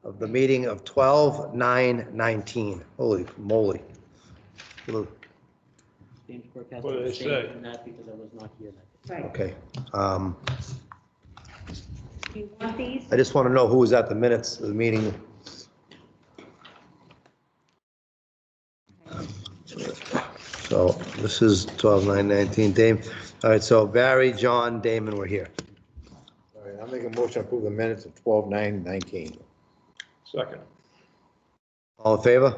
of the meeting of 12/9/19. Holy moly. James Quirk has What to did they abstain say? from that because I was not here that day. Right. Okay. Do you want these? I just want to know who was at the minutes of the meeting. So this is 12/9/19. Dame. All right, so Barry, John, Damon were here. All right, I'll make a motion to approve the minutes of 12/9/19. Second. All in favor?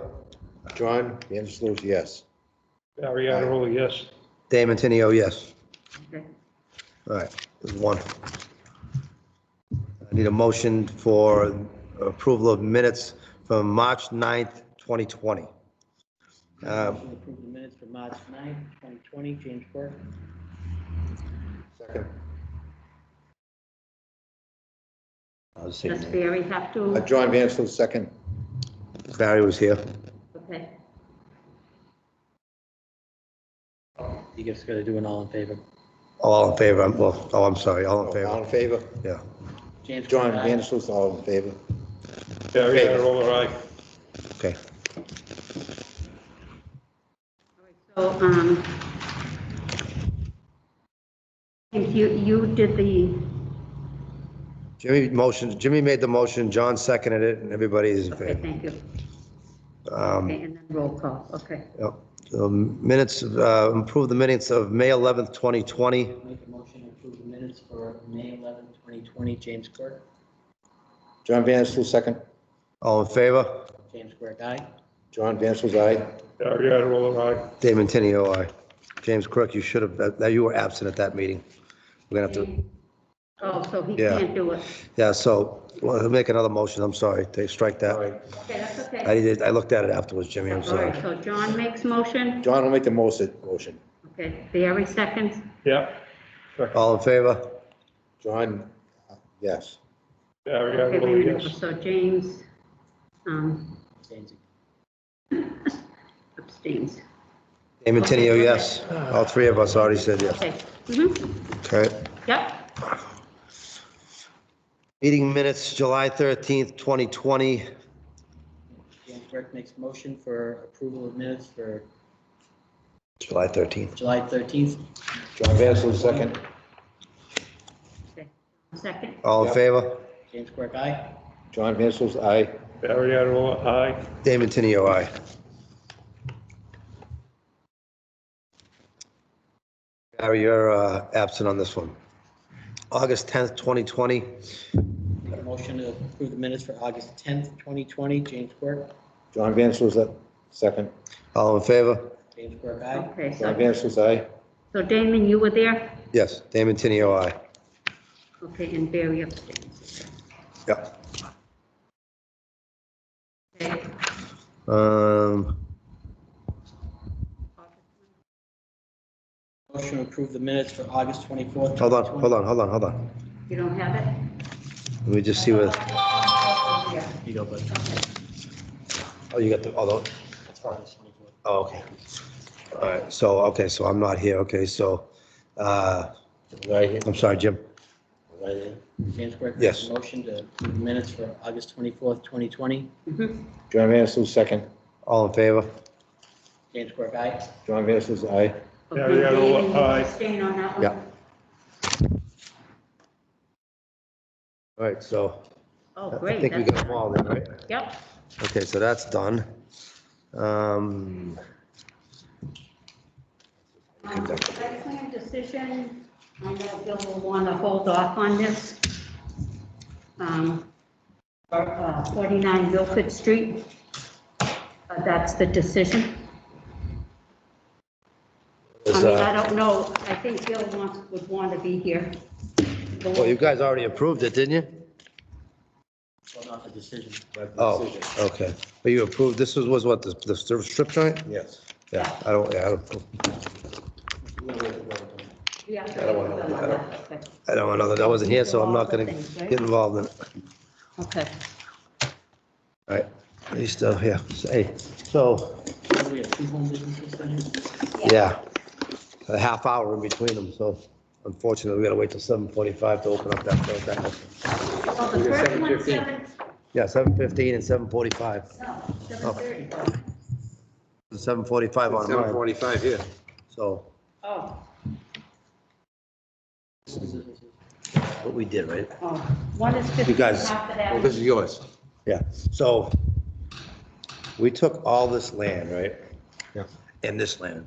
John Vandersloot, yes. Barry Adderall, yes. Damon Tenio, yes. Okay. All right, there's one. I need a motion for approval of minutes from March 9th, 2020. Motion to approve the minutes for March 9th, 2020, James Quirk. Second. I'll just say Does your name. Barry have to? John Vandersloot, second. Barry was here. Okay. You just gotta do an all in favor. All in favor? Well, oh, I'm sorry, all in All favor. in favor? Yeah. James John Quirk, aye. Vandersloot, all in favor? Barry Favor. Adderall, aye. Okay. So, if you did the, Jimmy made the motion, John seconded it, and everybody is in okay, favor. thank you. Um, Okay, and then roll call, okay. Yep. Minutes, improve the minutes of May 11th, 2020. Make a motion to approve the minutes for May 11th, 2020, James Quirk. John Vandersloot, second. All in favor? James Quirk, aye. John Vandersloot, aye. Barry Adderall, aye. Damon Tenio, aye. James Crook, you should have, you were absent at that meeting. We're gonna have to, Oh, so he Yeah. can't do it. yeah, so, we'll make another motion, I'm sorry, they strike All that. right. Okay, that's okay. I looked at it afterwards, Jimmy, I'm All sorry. right, so John makes motion, John will make the motion. okay, Barry seconds, Yeah. Second. All in favor? John, yes. Barry okay, wait a Adderall, minute, yes. so James, Abstains. abstains. Damon Tenio, yes. All three of us already said yes. Okay, mm-hmm, Okay. yep, Meeting minutes, July 13th, 2020. James Quirk makes a motion for approval of minutes for July 13th. July 13th. John Vandersloot, second. okay, second, All in Yep. favor? James Quirk, aye. John Vandersloot, aye. Barry Adderall, aye. Damon Tenio, aye. Barry, you're absent on this one. August 10th, 2020. Make a motion to approve the minutes for August 10th, 2020, James Quirk. John Vandersloot, second. All in favor? James Quirk, aye. okay, John so, Vandersloot, aye. so Damon, you were there? Yes, Damon Tenio, aye. Okay, and Barry abstains. Yep. Okay, Motion to approve the minutes for August 24th. Hold on, 2020. hold on. you don't have it? Let me just see what, Yeah. You go, but oh, you got the, August 24th. oh, okay. All right, so, okay, so I'm not here, okay, so, Right here. I'm sorry, Jim. Right here. James Quirk Yes. makes a motion to approve the minutes for August 24th, 2020. Mhm. John Vandersloot, second. All in favor? James Quirk, aye. John Vandersloot, aye. Okay, Yeah, we got all- Damon, you aye. abstain on that one? Yeah. All right, so Oh, I great. think we that's- got them all then, right? Yep, Okay, so that's done. site plan decision, I know Bill will want to hold off on this. For 49 Milford Street. That's the decision. I Is, mean, I don't know, I think Bill would want to be here. Well, you guys already approved it, didn't you? Well, not the decision. Not the Oh, decision. okay. But you approved, this was what, the strip joint? Yes. Yeah, I don't. Yeah. I don't want another, I wasn't here, so I'm not gonna get involved in it. Okay. All right, he's still here. Hey, so, We have two home businesses in here. yeah, a half hour in between them, so unfortunately, we gotta wait till 7:45 to open up that. Well, the first one's 7, Yeah, 7:15 and 7:45. No, 7:30. 7:45 on mine, 7:45 here. so Oh, what we did, right? oh, one is 15 You guys- Hartford Well, Avenue. this is yours. Yeah, so we took all this land, right? Yeah. And this land.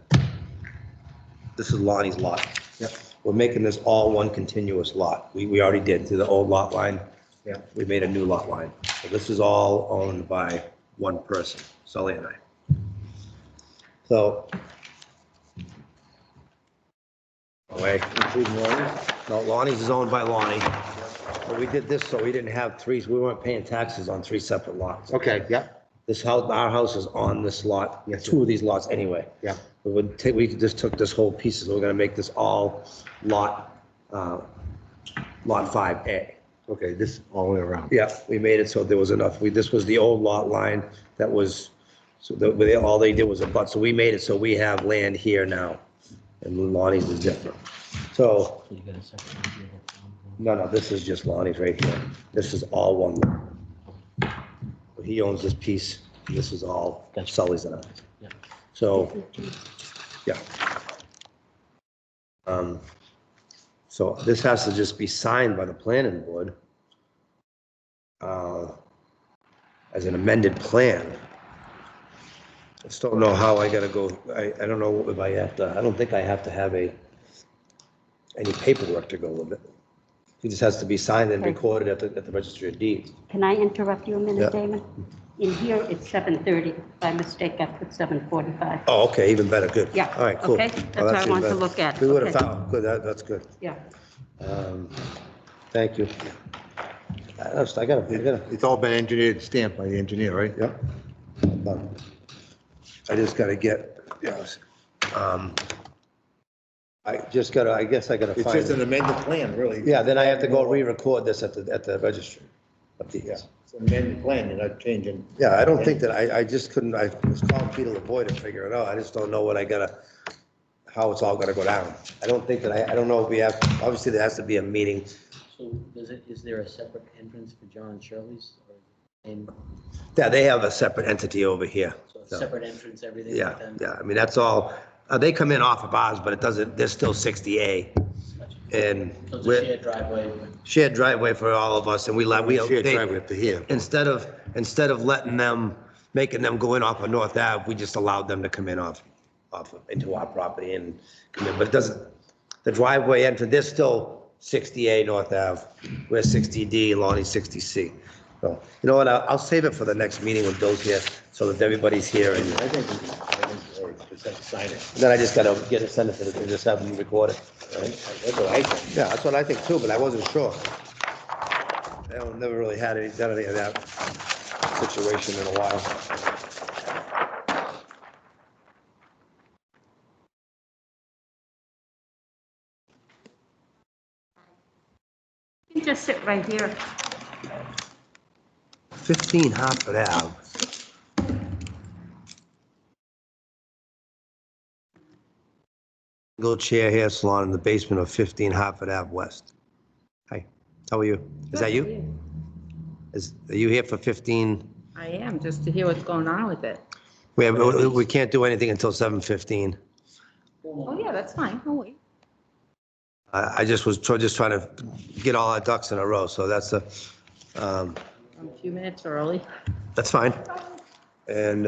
This is Lonnie's lot. Yeah. We're making this all one continuous lot. We already did to the old lot line. Yeah. We made a new lot line. So this is all owned by one person, Sully and I. So. Away. Including Lonnie's? No, Lonnie's is owned by Lonnie. But we did this so we didn't have we weren't paying taxes on three separate lots. Okay, yeah, This house, our house is on this lot, Yes, sir. two of these lots anyway. yeah. We just took this whole piece, so we're gonna make this all lot 5A. Okay, this all the way around. Yeah, we made it so there was enough, this was the old lot line that was, so all they did was a butt, so we made it so we have land here now. And Lonnie's is different. So, So you got a separate one here. no, this is just Lonnie's right here. This is all one lot. He owns this piece, this is all Gotcha. Sully's and ours. Yeah. So, yeah. So this has to just be signed by the planning board as an amended plan. I just don't know how I gotta go, I don't know if I have to, I don't think I have to have any paperwork to go with it. It just has to be signed and Okay. recorded at the registry of deeds. Can I interrupt you a Yeah. minute, Damon? In here, it's 7:30. By mistake, I put 7:45. Oh, okay, even better, good. Yeah, All right, cool. okay, Well, that's what I even wanted to better. look at. We would have Okay. found, good, that's good. Yeah. Thank you. I gotta, It's all been engineered, stamped by the engineer, right? yep. I just gotta get, yes. I guess I gotta It's just an find, amended plan, really. yeah, then I have to go re-record this at the registry of Yeah, deeds. it's an amended plan, you're not changing. Yeah, I don't think that, I just couldn't, I was calling Peter LaVoy to figure it out. I just don't know what I gotta, how it's all gonna go down. I don't think that, I don't know if we have, obviously there has to be a meeting. So is there a separate entrance for John and Shirley's? Or and Yeah, they have a separate entity over here. so a separate entrance, everything Yeah, like that? yeah, I mean, that's all, they come in off of ours, but it doesn't, they're still 60A. And So it's a we're shared driveway. shared driveway for all of us, and we let, Shared they, driveway up to here. instead of letting them, making them go in off of North Ave, we just allowed them to come in off into our property and come in, but it doesn't, the driveway entrance, they're still 60A North Ave, we're 60D, Lonnie's 60C. So, you know what, I'll save it for the next meeting when Bill's here, so that everybody's here, and I think just have to sign it. then I just gotta get it, send it to them, just have them record it. Right? That's what I think. Yeah, that's what I think too, but I wasn't sure. I never really done any of that situation in a while. You can just sit right here. 15 Hartford Ave. Go chair hair salon in the basement of 15 Hartford Ave West. Hi, how are you? Is that you? Are you here for 15? I am, just to hear what's going on with it. We can't do anything until 7:15. Oh, yeah, that's fine, I'll wait. I just was just trying to get all our ducks in a row, so that's I'm a few minutes early. that's fine. And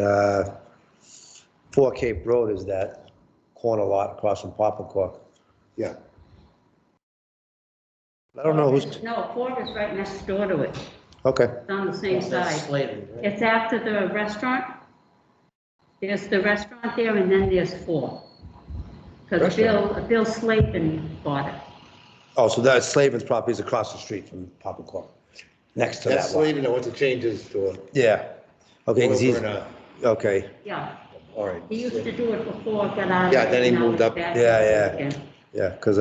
4 Cape Road is that corner lot across from Papaquark. Yeah. I don't know who's, No, Ford is right next door to it. okay, It's on the same That's side. Slater, right? It's after the restaurant. There's the restaurant there, and then there's Ford. Because Bill Slavin bought it. oh, so that Slavin's property is across the street from Papaquark, next to That's that lot. slated, what's the changes to it? Yeah, okay, 'cause he's, Over and, okay, Yeah, all right. he used to do it before, got out of it. Yeah, then he now moved he's up. back Yeah, again. yeah, because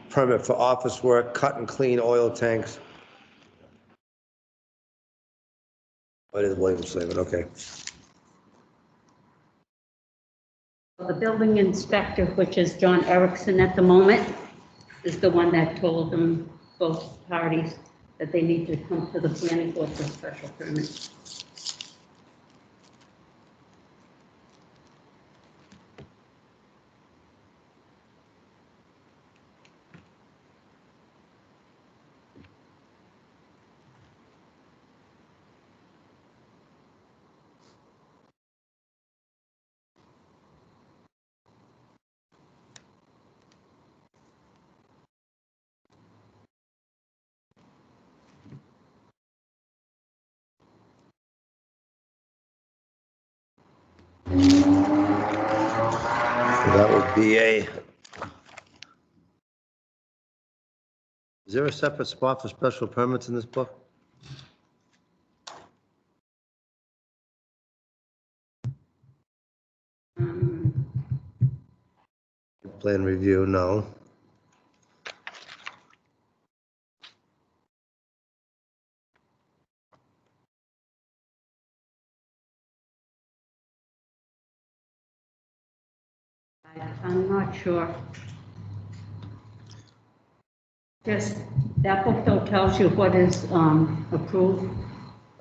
permit for office work, cut and clean oil tanks. Oh, it is William Slavin, okay. The building inspector, which is John Erickson at the moment, is the one that told them, both parties, that they need to come to the planning board for a special permit. So that would be is there a separate spot for special permits in this book? Um, Plan review, no. I'm not sure. Just, that book though tells you what is approved.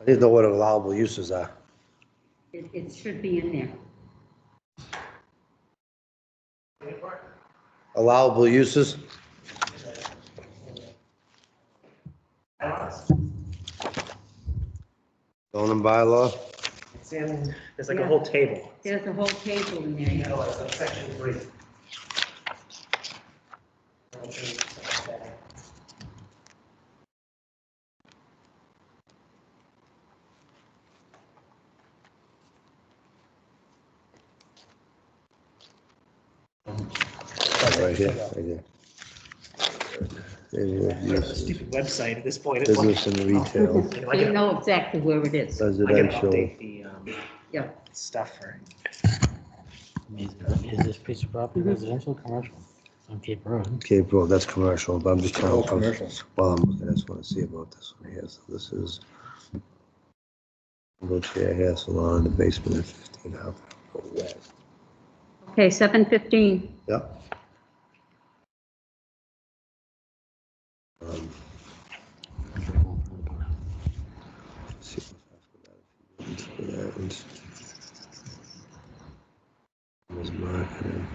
I need to know what allowable uses are. It should be in there. Allowable uses? Zoning bylaw? It's in, there's like Yeah. a whole table. There's a whole table in there. You know, it's in section 3. Right here, right here. Area of uses, Stupid website at this point. It's like, business and retail, you know, I You gotta, know exactly where it is. I gotta residential. update the Yeah. stuff for. Is this piece of property residential, or commercial? It's on Cape Road. Cape Road, that's commercial, but I'm just trying All to, commercial. while I'm looking, I just want to see about this one here. So this is wheelchair hair salon in the basement at 15 Half Road West. Okay, 7:15. Yep. Um, see if I forgot that. Was marketing.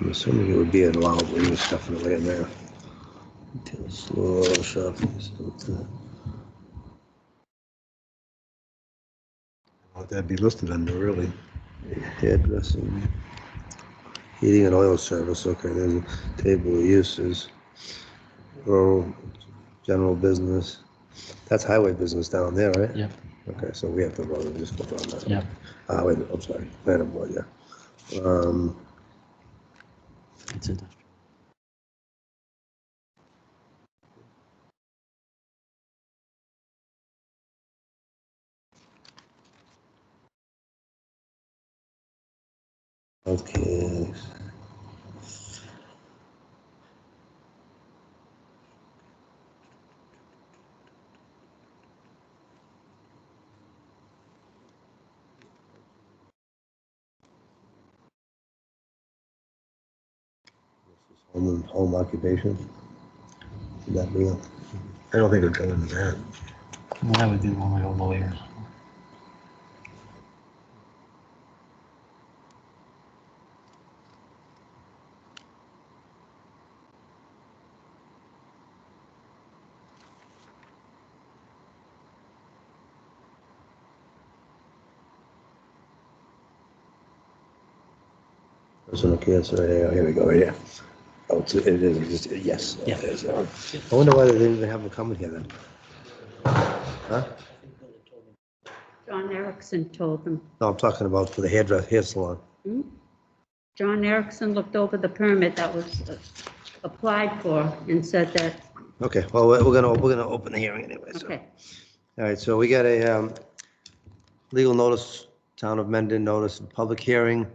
I'm assuming it would be allowable use definitely in there. Retail store, shopping center. What that'd be listed under, really? Hairdressing, heating and oil service, okay, there's a table of uses. Rural, general business, that's highway business down there, right? Yep. Okay, so we have to vote and just vote on that. Yep. Wait, I'm sorry, planning board, yeah. It's industrial. Okay. Home occupation? Would that be? I don't think it'd go into that. Well, that would be one of my lawyers. Personal cancer, here we go, right here. Oh, it is, just, yes. Yeah. It is. I wonder why they didn't even have them coming here then. Huh? John Erickson told them. No, I'm talking about for the hair salon. Hmm? John Erickson looked over the permit that was applied for and said that, Okay, well, we're gonna open the hearing anyway, so. okay, All right, so we got a legal notice, Town of Mendon notice of public hearing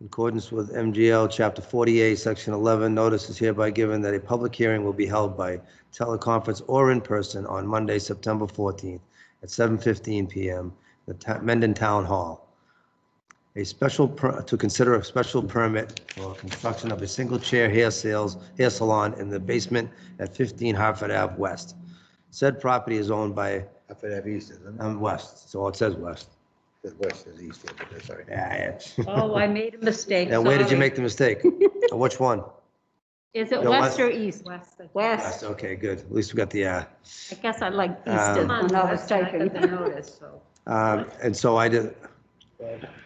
in accordance with MGL Chapter 48, Section 11. Notice is hereby given that a public hearing will be held by teleconference or in person on Monday, September 14th at 7:15 PM, at Mendon Town Hall. To consider a special permit for construction of a single chair hair salon in the basement at 15 Hartford Ave West. Said property is owned by, I thought that east, isn't it? West, so it says West. There's west, there's east, yeah, but that's all right. Yeah, Oh, I made a mistake, yeah. Where did you sorry. make the mistake? Which one? Is it No, west west. or east? West. I think. West, West. okay, good. At least we got the, I guess I like east Um, when I was West, I typing. got the notice, so. and so I did,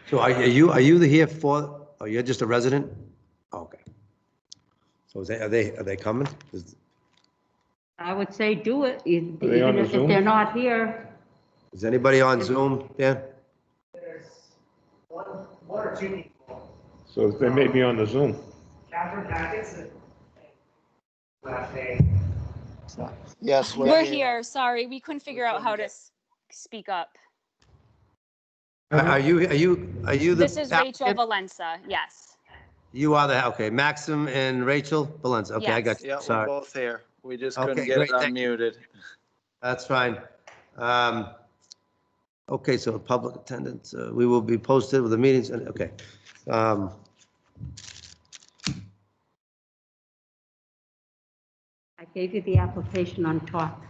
so are you here for, oh, you're just a resident? Oh, okay. So are they coming? I would say do it, Are they on even the if Zoom? they're not here. Is anybody on Zoom, Dan? There's one or two people. So they may be on the Zoom. Catherine Hackett's and last name. Yes, We're here. Sorry, we couldn't figure out how to speak up. Are you the? This is Rachel applicant? Valenza. Yes. You are the, okay, Maxim and Rachel Valenza. Okay, I got you. yeah, we're Sorry. both here. We just Okay, couldn't get great, it thank you. unmuted. That's fine. Okay, so public attendance, we will be posted with the meetings, and, okay. I gave you the application on top,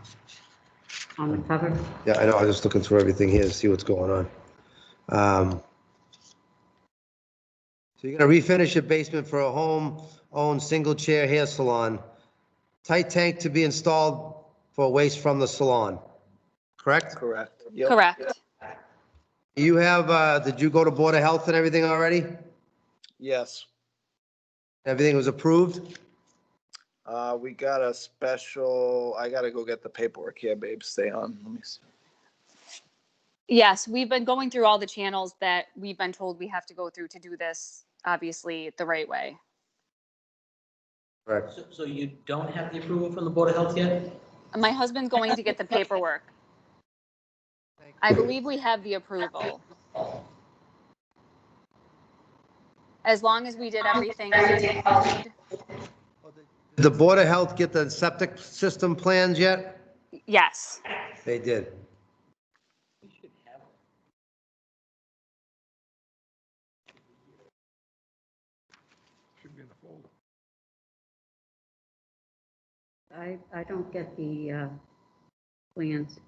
on the cover. Yeah, I know, I was just looking through everything here to see what's going on. So you're gonna refinish your basement for a home-owned single-chair hair salon. Tight tank to be installed for waste from the salon, correct? Correct. Yep. Correct. You have, did you go to Board of Health and everything already? Yes. Everything was approved? We got a special, I gotta go get the paperwork here, babe. Stay on. Let me see. Yes, we've been going through all the channels that we've been told we have to go through to do this, obviously, the right way. Correct. So you don't have the approval from the Board of Health yet? My husband's going to get the paperwork. I believe we have the approval. As long as we did everything we did. Did the Board of Health get the septic system plans yet? Yes. They did. We should have. Should be in the folder. I don't get the plans.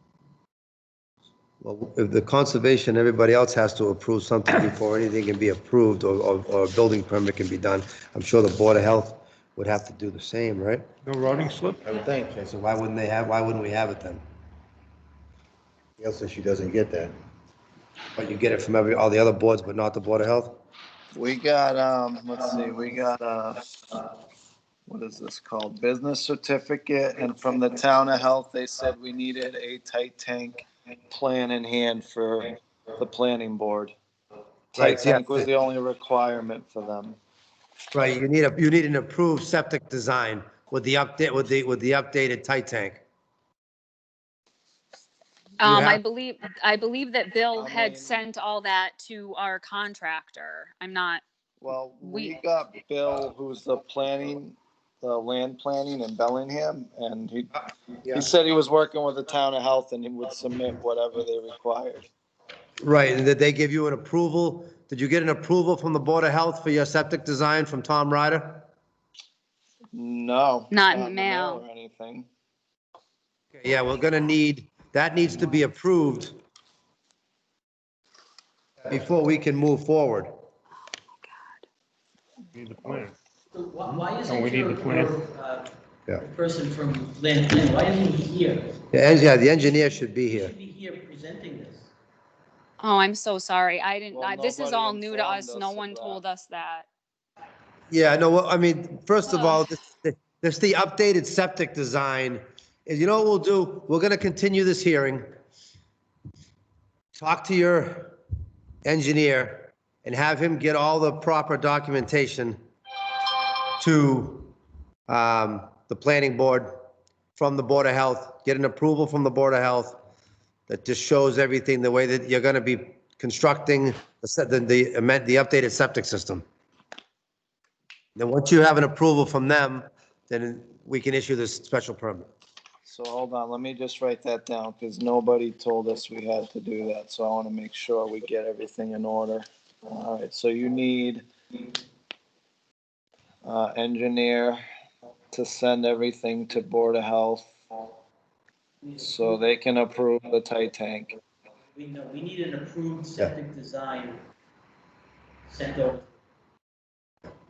Well, if the conservation, everybody else has to approve something before anything can be approved or a building permit can be done. I'm sure the Board of Health would have to do the same, right? No routing slip? I would think. Okay, so why wouldn't we have it then? Else if she doesn't get that. But you get it from all the other boards, but not the Board of Health? We got, let's see, we got, what is this called? Business certificate, and from the town of health, they said we needed a tight tank plan in hand for the planning board. Tight Right, yeah. tank was the only requirement for them. Right, you need an approved septic design with the update, with the updated tight tank. I have- believe that Bill I had mean- sent all that to our contractor. I'm not, Well, we We- got Bill, who's the land planning in Bellingham, and he said he was working with the town of health and he would submit whatever they required. Right, and did they give you an approval? Did you get an approval from the Board of Health for your septic design from Tom Ryder? No. Not in the mail. Or anything. Yeah, we're gonna need, that needs to be approved before we can move forward. Need the plan. So why Oh, isn't we need your, the plan. Yeah. person from Land Planning, why isn't he here? Yeah, the engineer should be He here. should be here presenting this. oh, I'm so sorry. I didn't, Well, this is nobody all new to informed us. us No of one that. told us that. Yeah, no, well, I mean, first of all, this the updated septic design. And you know what we'll do? We're gonna continue this hearing. Talk to your engineer and have him get all the proper documentation to the planning board from the Board of Health, get an approval from the Board of Health that just shows everything the way that you're gonna be constructing the updated septic system. Then once you have an approval from them, then we can issue this special permit. So hold on, let me just write that down, because nobody told us we had to do that, so I want to make sure we get everything in order. All right, so you need engineer to send everything to Board of Health. so they can approve the tight tank. We know, we need an approved septic design sent over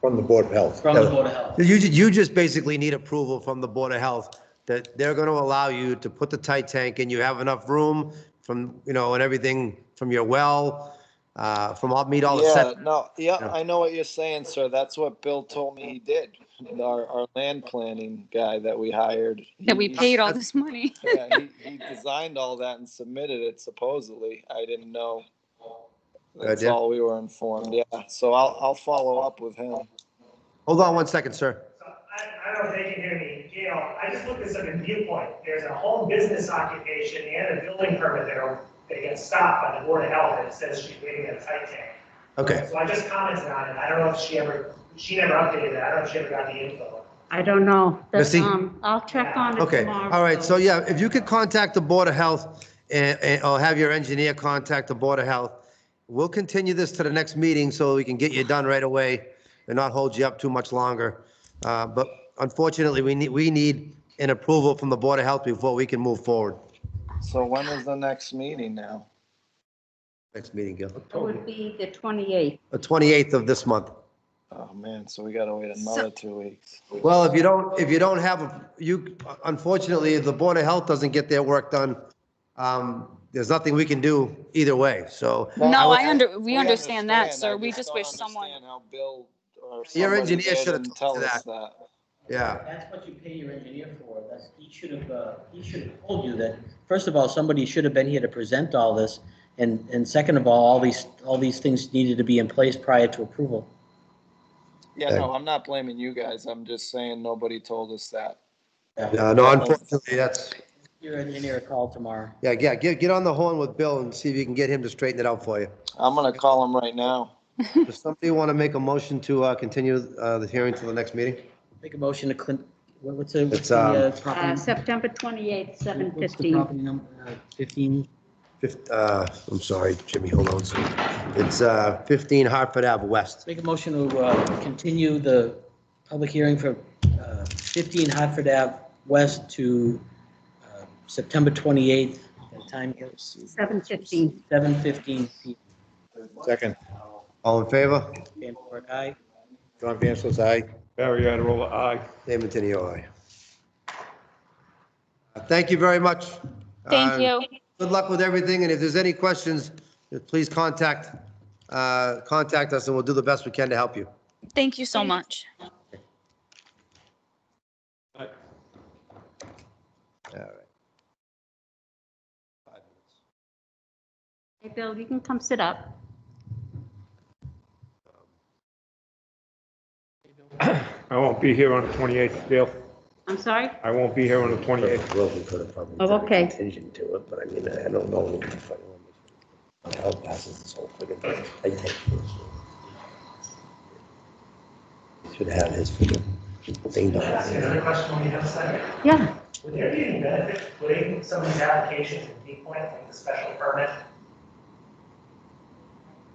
From the Board of Health. from the Board of Health. You just basically need approval from the Board of Health that they're going to allow you to put the tight tank in. You have enough room from, and everything from your well, meet all the Yeah, set. no, yeah, Yeah. I know what you're saying, sir. That's what Bill told me he did. Our land planning guy that we hired. That we he- paid all this money. Yeah, he designed all that and submitted it supposedly. I didn't know. That's yeah. all we were informed, yeah. So I'll follow up with him. Hold on 1 second, sir. So I don't know if they can hear me. Gail, I just looked this up in Viewpoint. There's a home business occupation and a building permit there. They get stopped by the Board of Health and it says she's waiting at a tight tank. Okay. So I just commented on it. I don't know if she never updated that. I don't know if she ever got the info. I don't know. That's, Missy? I'll check on it Okay, tomorrow. all right, so yeah, if you could contact the Board of Health or have your engineer contact the Board of Health, we'll continue this to the next meeting so we can get you done right away and not hold you up too much longer. But unfortunately, we need an approval from the Board of Health before we can move forward. So when is the next meeting now? Next meeting, Gil. It would be the 28th. The 28th of this month. Oh, man, so we gotta wait another 2 weeks. Well, if you don't have, unfortunately, if the Board of Health doesn't get their work done, there's nothing we can do either way, so. No, would- we understand that, I sir. We just don't wish someone, understand how Bill or Your somebody engineer there should have didn't told tell you us that. that. Yeah, That's what you pay your engineer for. He should have told you that, first of all, somebody should have been here to present all this. And second of all these things needed to be in place prior to approval. Yeah, no, I'm not blaming you guys. I'm just saying nobody told us that. no, unfortunately, that's, Your engineer call tomorrow. yeah, get on the horn with Bill and see if you can get him to straighten it out for you. I'm gonna call him right now. Does somebody want to make a motion to continue the hearing to the next meeting? Make a motion to what's It's, the property? September 28th, What's the 7:15. property number? 15. I'm sorry, Jimmy, hold on. It's 15 Hartford Ave West. Make a motion to continue the public hearing for 15 Hartford Ave West to September 28th. The time here is 7:15. 7:15 p.m. Second, All in favor? Dan Quirk, aye. John Vansel's aye. Barry Adirola, aye. Damon Tenio, aye. Thank you very much. thank you. Good luck with everything, and if there's any questions, please contact us, and we'll do the best we can to help you. Thank you so much. All right. 5 minutes. Hey, Bill, you can come sit up. I won't be here on the 28th, Dale. I'm sorry? I won't be here on the 28th. Well, we could have probably Oh, done a okay. contingent to it, but I mean, I don't know. How passes this whole friggin' thing. I take it. Should have had his thing Can I ask you done. another question when you have a second? Yeah. Would there be any benefit to putting some of these applications in Viewpoint, like the special permit?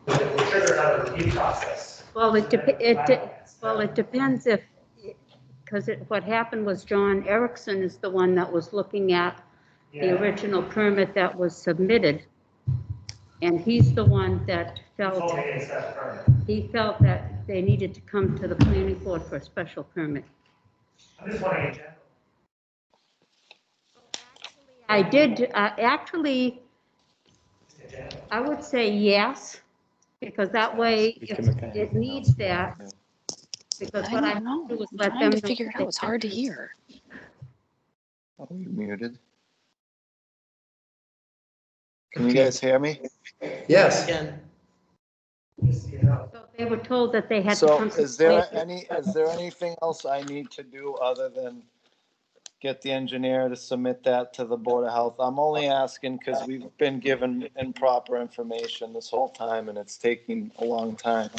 Would it trigger another review process? Well, it depends if, because what happened was John Erickson is the one that was looking at the Yeah. original permit that was submitted. And he's the one that Told felt, me it's special permit. he felt that they needed to come to the planning board for a special permit. I'm just wondering in general. I did, actually, Just in general. I would say yes, because that way, if it needs that, because I what I don't know. do is I'm let trying them to know figure it that out. It's hard to hear. Oh, you muted. Can you guys hear me? Yes. Again, Just, you know. So they were told that they had to So come to. is there anything else I need to do other than get the engineer to submit that to the Board of Health? I'm only asking because we've been given improper information this whole time and it's taking a long time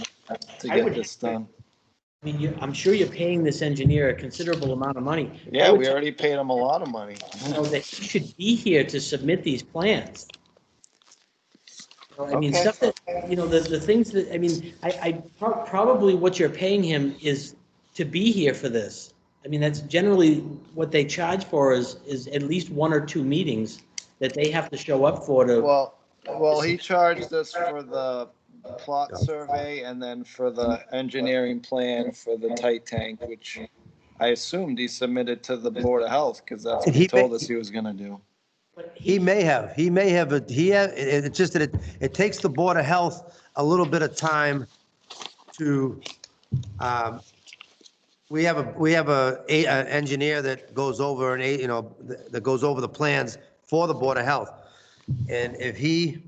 to I get would- this done. I mean, I'm sure you're paying this engineer a considerable amount of money. I Yeah, would we already paid him a lot of money. know that he should be here to submit these plans. I mean, Okay. stuff that, the things that, I mean, probably what you're paying him is to be here for this. I mean, that's generally what they charge for is at least 1 or 2 meetings that they have to show up for to, Well, he charged us for the plot survey and then for the engineering plan for the tight tank, which I assumed he submitted to the Board of Health, because that's what he told us he was gonna do. He may have, it's just that it takes the Board of Health a little bit of time to, we have an engineer that goes over that goes over the plans for the Board of Health. And if he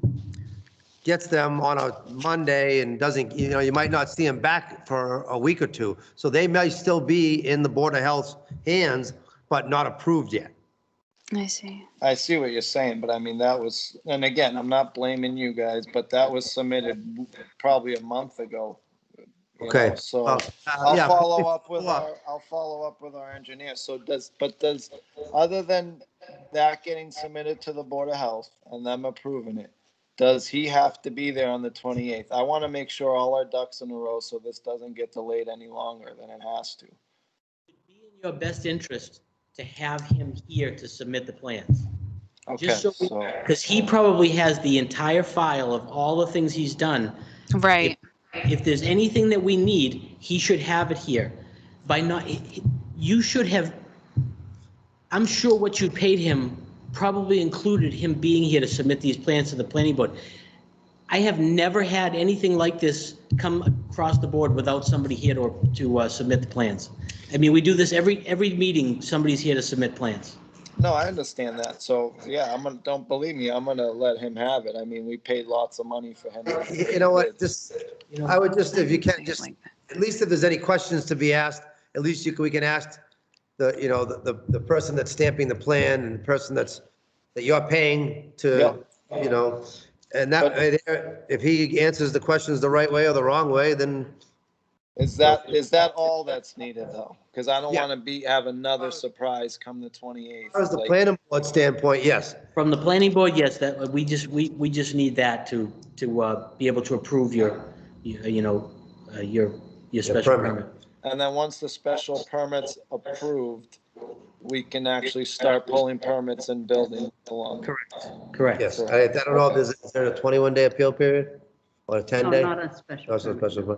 gets them on a Monday and doesn't, you might not see him back for a week or 2. So they may still be in the Board of Health's hands, but not approved yet. I see. I see what you're saying, but I mean, that was, and again, I'm not blaming you guys, but that was submitted probably a month ago. you Okay. know, So Well, I'll yeah, follow up with follow up. our engineer. So does, other than that getting submitted to the Board of Health and them approving it, does he have to be there on the 28th? I want to make sure all our ducks in a row so this doesn't get delayed any longer than it has to. it'd be in your best interest to have him here to submit the plans. Okay, Just so, so, because he probably has the entire file of all the things he's done. Right. If there's anything that we need, he should have it here. By not, you should have, I'm sure what you paid him probably included him being here to submit these plans to the planning board. I have never had anything like this come across the board without somebody here to submit the plans. I mean, we do this every meeting, somebody's here to submit plans. no, I understand that. So, yeah, don't believe me, I'm gonna let him have it. I mean, we paid lots of money for him. You know what, I would just, if you can, just, at least if there's any questions to be asked, at least we can ask the person that's stamping the plan and the person that you're paying to, and that, if he answers the questions the right way or the wrong way, then. Is that all that's needed though? Because I don't Yeah. want to have another surprise come the 28th. As far as the like- planning board standpoint, yes. From the planning board, yes, that, we just need that to be able to approve your special permit. permit. And then once the special permit's approved, we can actually start pulling permits and building along. Correct. Yes, I don't know, is there a 21-day appeal period or a No, 10-day? not a special. No, it's a permit. special one.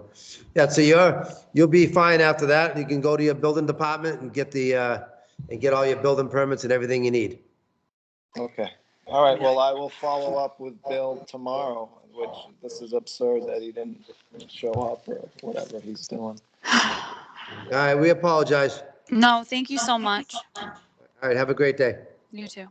Yeah, so you'll be fine after that. You can go to your building department and get all your building permits and everything you need. Okay. All right. Well, I will follow up with Bill tomorrow, which this is absurd that he didn't show up or whatever he's doing. All right, we apologize. No, thank you so much. All right, have a great day. You too.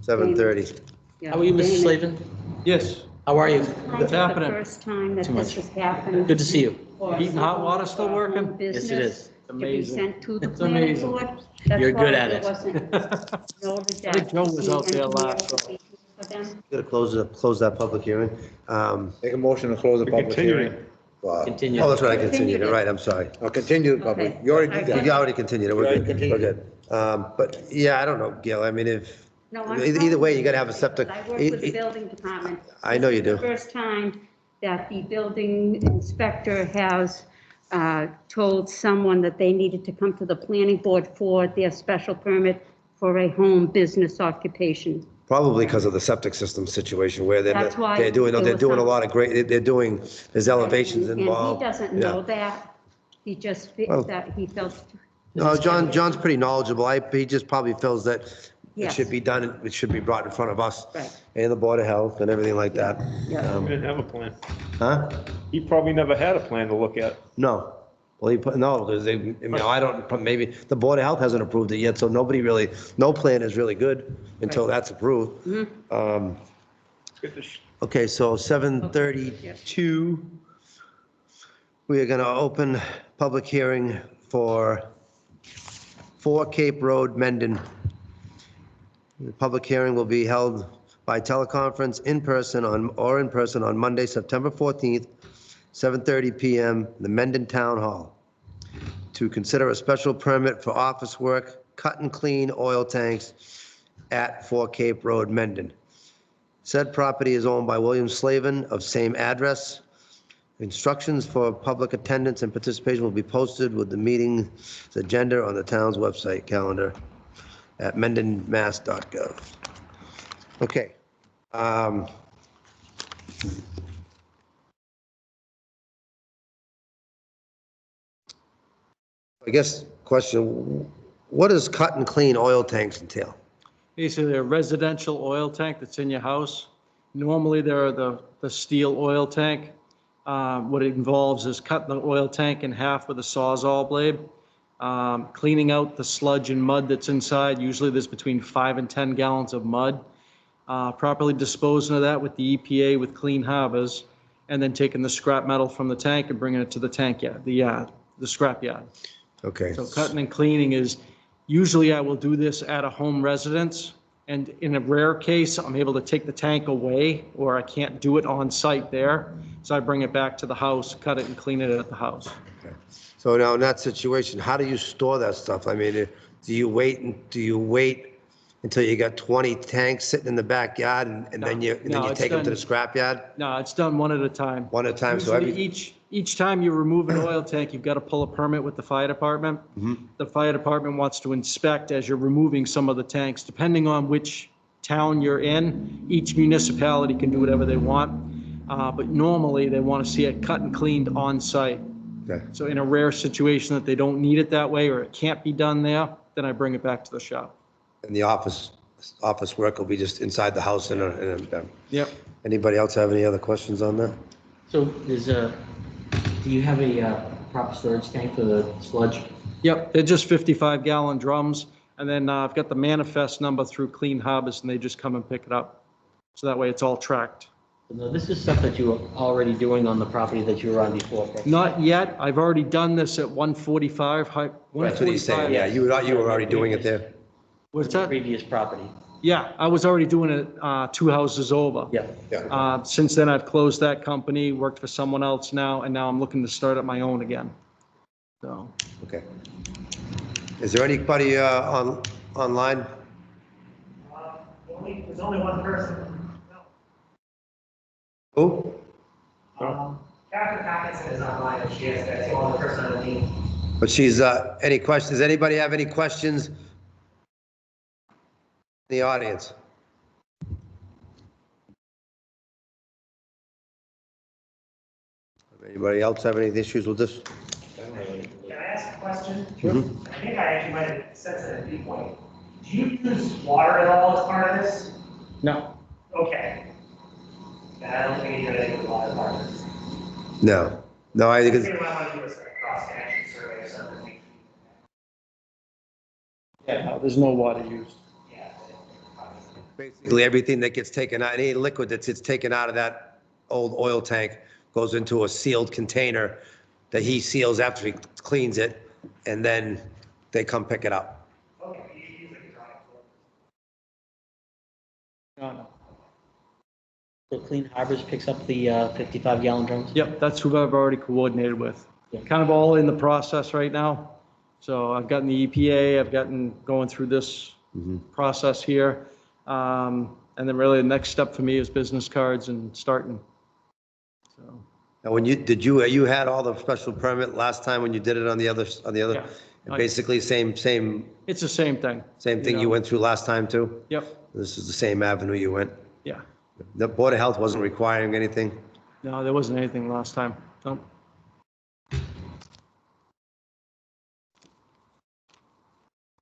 7:30. Yeah, How are you, Mr. Damon, Slavin? Yes, How are you? It's happening? the first time that Too this much. has happened. Good to see you. for Heat and hot water still someone, working? home Yes, it business is. To be Amazing. sent to the It's planning amazing. board. That's You're good why at there it. wasn't noted I think that Joe was the out there engineer last, would be for them. Gonna close that public hearing. Make a motion to close the We're public continuing. hearing. Continue. Oh, that's right, I continued it, right, I'm sorry. I'll continue the public. Okay. You already did We that. already continued it, we're Already good, continued. we're good. But, yeah, I don't know, Gil, I mean, No, I'm either way, fine. you gotta have a septic. I work with the building department. I know you This do. is the first time that the building inspector has told someone that they needed to come to the planning board for their special permit for a home business occupation. Probably because of the septic system situation where That's why they're doing there was a some- lot of great, there's elevations involved. And he doesn't know that. He just, Well- that he felt, No, John's pretty knowledgeable. He just probably feels that it Yes. should be done, it should be brought in front of us. Right. And the Board of Health and everything like that. yeah. We didn't have a plan. Huh? He probably never had a plan to look at. No. Well, no, because I don't, maybe the Board of Health hasn't approved it yet, so no plan is really good until that's approved. Get the sh- Okay, so 7:32, we are going to open public hearing for 4 Cape Road, Mendon. The public hearing will be held by teleconference in person on Monday, September 14th, 7:30 PM, the Mendon Town Hall, to consider a special permit for office work, cut and clean oil tanks at 4 Cape Road, Mendon. Said property is owned by William Slavin of same address. Instructions for public attendance and participation will be posted with the meeting's agenda on the town's website calendar at mendonmass.gov. Okay. I guess question, what does cut and clean oil tanks entail? Basically, a residential oil tank that's in your house. Normally, they're the steel oil tank. What it involves is cutting the oil tank in half with a Sawzall blade, cleaning out the sludge and mud that's inside. Usually there's between 5 and 10 gallons of mud. Properly disposing of that with the EPA with Clean Harbors, and then taking the scrap metal from the tank and bringing it to the tank yard, the scrap yard. Okay. So cutting and cleaning is, usually I will do this at a home residence, and in a rare case, I'm able to take the tank away, or I can't do it on site there. So I bring it back to the house, cut it and clean it at the house. Okay. So now in that situation, how do you store that stuff? I mean, do you wait until you got 20 tanks sitting in the backyard and then you take them to the scrap yard? No, it's done one at a time. One at a time, so Usually each time you remove an oil tank, you've got to pull a permit with the fire department. The fire department wants to inspect as you're removing some of the tanks. Depending on which town you're in, each municipality can do whatever they want. But normally they want to see it cut and cleaned on site. Okay. So in a rare situation that they don't need it that way or it can't be done there, then I bring it back to the shop. And the office work will be just inside the house and Yep. anybody else have any other questions on that? So do you have a proper storage tank for the sludge? Yep, they're just 55-gallon drums. And then I've got the manifest number through Clean Harbors, and they just come and pick it up. So that way it's all tracked. No, this is stuff that you were already doing on the property that you were on before. correct? Not yet. I've already done this at 145. That's what he's saying, yeah, you were already doing it there. What's that? Previous property. Yeah, I was already doing it 2 houses over. Yeah. Since then, I've closed that company, worked for someone else now, and now I'm looking to start up my own again. So, Okay. Is there anybody online? There's only one person. Who? Catherine Atkinson is online, and that's the only person on the team. But she's, any questions? Does anybody have any questions in the audience? Anybody else have any issues with this? Can I ask a question? Mhm. I think I actually might have said that at the point. Do you use water at all as part of this? No. Okay. And I don't think you're gonna do water part of this. No, I think it's, Maybe what I want to do is like a cross-section survey or something. yeah, no, there's no water used. Yeah. basically everything that gets taken out, any liquid that gets taken out of that old oil tank goes into a sealed container that he seals after he cleans it, and then they come pick it up. Okay, you use a drawing board. No. So Clean Harbors picks up the 55-gallon drums? Yep, that's who I've already coordinated with. Yeah. Kind of all in the process right now. So I've gotten the EPA, I've gotten going through this process here. And then really the next step for me is business cards and starting. So. Now, when you had all the special permit last time when you did it on the other, Yeah. and basically same It's the same thing. thing you went through last time too? Yep, This is the same avenue you went? yeah. The Board of Health wasn't requiring anything? No, there wasn't anything last time. Nope.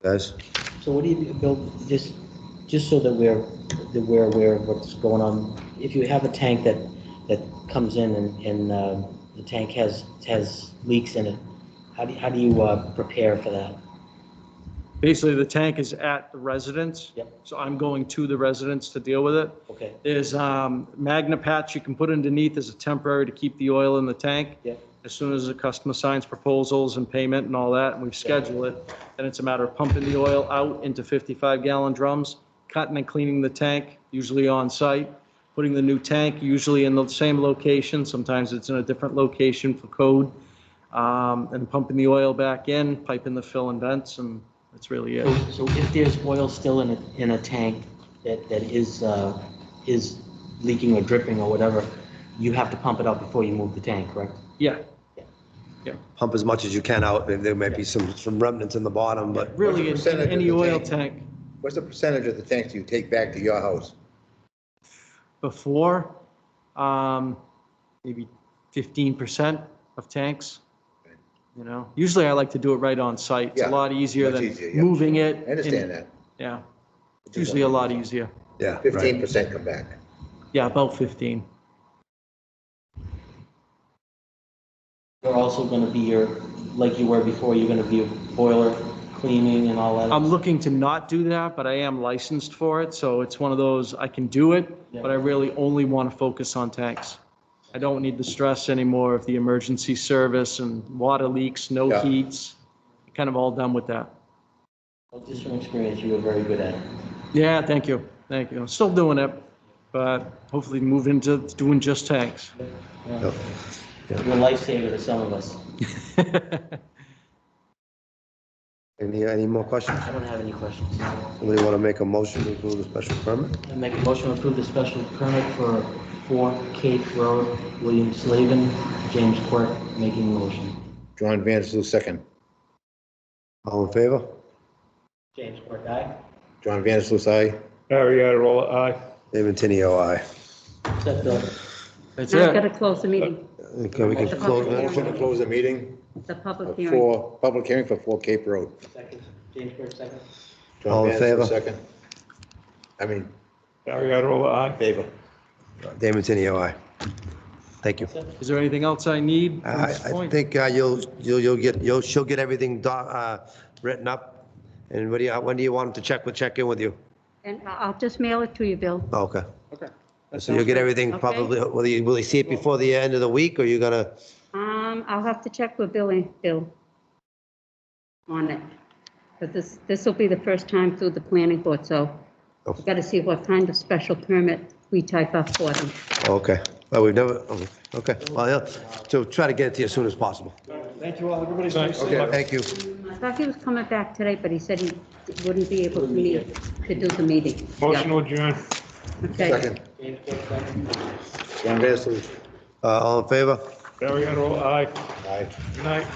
Guys? So what do you, Bill, just so that we're aware of what's going on, if you have a tank that comes in and the tank has leaks in it, how do you prepare for that? Basically, the tank is at the residence. Yep. So I'm going to the residence to deal with it. Okay. There's Magna patch you can put underneath as a temporary to keep the oil in the tank. Yep. As soon as the customer signs proposals and payment and all that, and we've scheduled it, then it's a matter of pumping the oil out into 55-gallon drums, cutting and cleaning the tank, usually on site, putting the new tank usually in the same location. Sometimes it's in a different location for code, and pumping the oil back in, piping the fill and vents, and that's really it. So if there's oil still in a tank that is leaking or dripping or whatever, you have to pump it out before you move the tank, correct? Yeah, Pump as much as you can out. There might be some remnants in the bottom, but really, in Percentage of any the oil tank? tank What's the percentage of the tanks you take back to your house? before, maybe 15% of tanks. You know, usually I like to do it right on site. It's a Yeah, lot easier much than easier, yeah. moving it. I understand and- that. Yeah, it's usually a lot easier. yeah. right. 15% come back. Yeah, about 15. You're also gonna be like you were before, you're gonna be a boiler cleaning and all that? I'm looking to not do that, but I am licensed for it, so it's one of those, I can do it, but I really only want to focus on tanks. I don't need the stress anymore of the emergency service and water leaks, no Yeah. heats. Kind of all done with that. Well, just from experience, you were very good at it. Yeah, thank you. Thank you. I'm still doing it, but hopefully move into doing just tanks. Yeah. You're a lifesaver to some of us. Any more questions? I don't have any questions. Somebody want to make a motion to approve the special permit? I make a motion to approve the special permit for 4 Cape Road, William Slavin, James Quirk, making the motion. John Vandersloot, second. All in favor? James Quirk, aye. John Vandersloot, aye. Barry Adirola, aye. David Tenio, aye. Except Bill. That's Now I've got it. to close the meeting, Okay, we can The close. public Motion to close the meeting the public of hearing. public hearing for 4 Cape Road. Second. James Quirk, second. John All in Vandersloot, favor? Second. I mean, Barry Adirola, aye. favor. David Tenio, aye. Thank you. Is there anything else I need from I this I point? think she'll get everything written up. And when do you want him to check in with you? And I'll just mail it to you, Bill. Oh, okay. Okay. So you'll get everything Okay. probably, will he see it before the end of the week, or you gonna? I'll have to check with Bill on it. But this will be the first time through the planning board, so Oh. we've got to see what kind of special permit we type up for them. Okay. Well, we've never, okay. Well, yeah, so try to get it to you as soon as possible. Thank you all. Everybody's nice. Okay, thank you. I thought he was coming back today, but he said he wouldn't be able to do the meeting. Motion to adjourn. Okay. Second. James Quirk, second. John Vandersloot, All in favor? Barry Adirola, aye. aye. Good night.